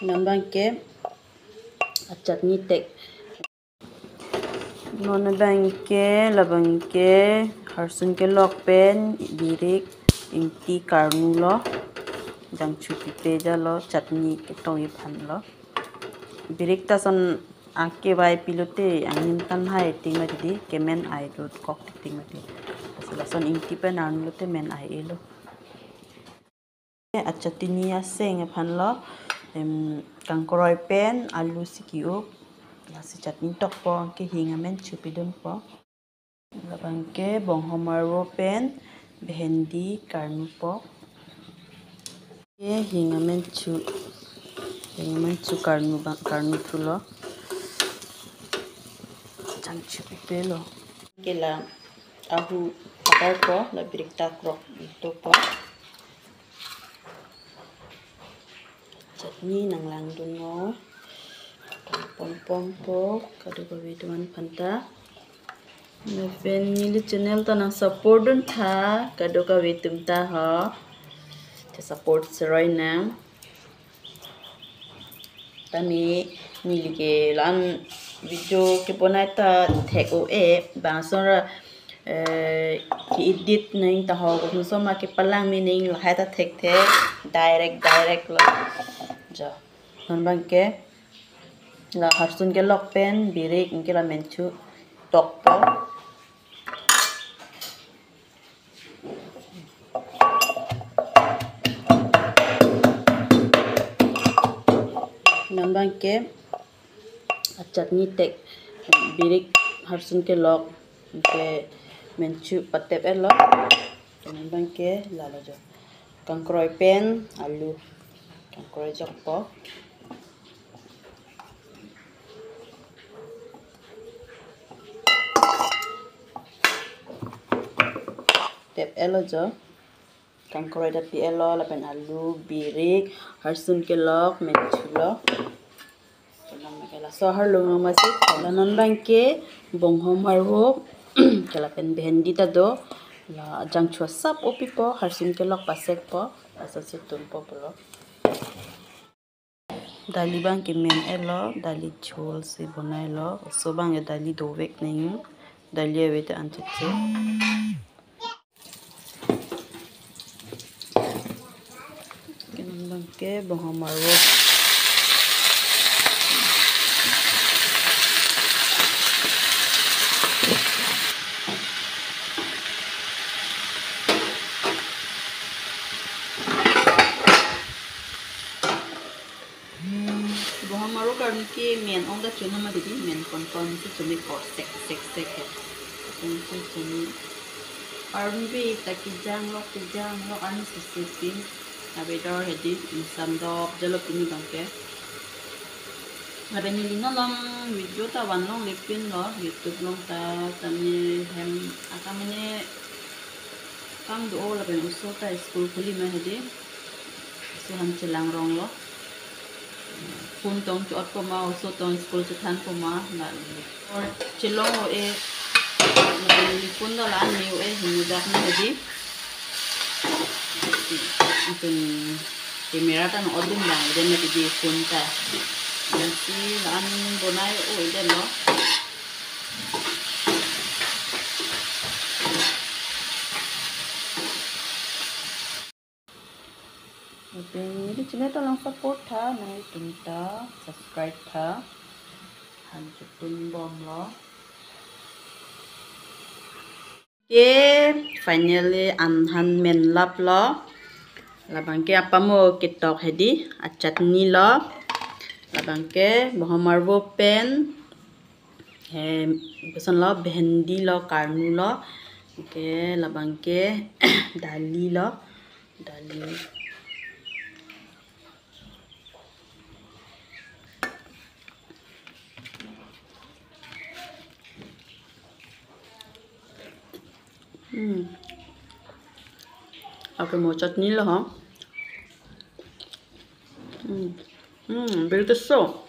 nambang ke chutney tek non bangke labangke harsun ke lok pen birik ingti karnu lo jang chupi pe ja lo chutney ke tong i phan lo birik ta son ake bai pilote angin tan hai ting ma di kemen ai do kok ting ma di son ingti pe nan lo te men ai elo chutney a seng phan lo kangkoroi pen alu sikiu si chutney tok po ke hinga men chupi dun po labang ke bong homaro pen bhendi karnu po ke hinga men chu karnu tu lo chang chupi pe lo ke la ahu pakar po la birikta krok to po chutney nang lang dun mo pom po kadu ko videoan phanta na pen nili channel ta nang support dun tha kadu ka vitum ta ha te support serai na tani nili ke lan video ke ponai ta thek o e bangsora ki edit ning ta ho ko so ma ke palang mi ning la ha ta thek the direct lo ja non bang ke la harsun ke lok pen birik ke la menchu tok po nambang ke chutney tek birik harsun ke lok ke menchu patep elo nambang ke la lo jo kangkroi pen alu kangkroi jok po tep elo jo kangkroi da pi elo la pen alu birik harsun ke lok menchu lo so har lo ma si la non bang ke bong hom har ho kala pen bhendi ta do la jang chua sap opi po harsun ke lok pasek po asa se tun po lo dali bang ke men elo dali chol se bonai lo so bang e dali do vek nei dali e wete antche kenon bang ke bong hom har ho Bohamaru karni ke men ong da chuna ma didi men kon se chumi ko sek he se chumi arbi taki jang lok an se pin abedor hedi sam do jalo pini bangke ada ni lina long video ta wan long lepin lo youtube long ta tamni hem akamene kam do la ben uso ta school khuli ma hedi so ham chelang rong lo phun tong chot po ma so tong school se than po ma na or chilong o e ni phun da la ni o e ni da na di itun camera ta no odin lang den na di phun ta nanti lan bonai o e den no Ini channel to lang support tha nai tumta subscribe tha han chutun bom lo ke finally han men lap lo labang ke apamo kitok hedi a chutney lo labang ke bohamar bo pen he beson lo bhendi lo karnu lo ke labang ke dali lo dali Aku mau chutney lah, ha. Very good so.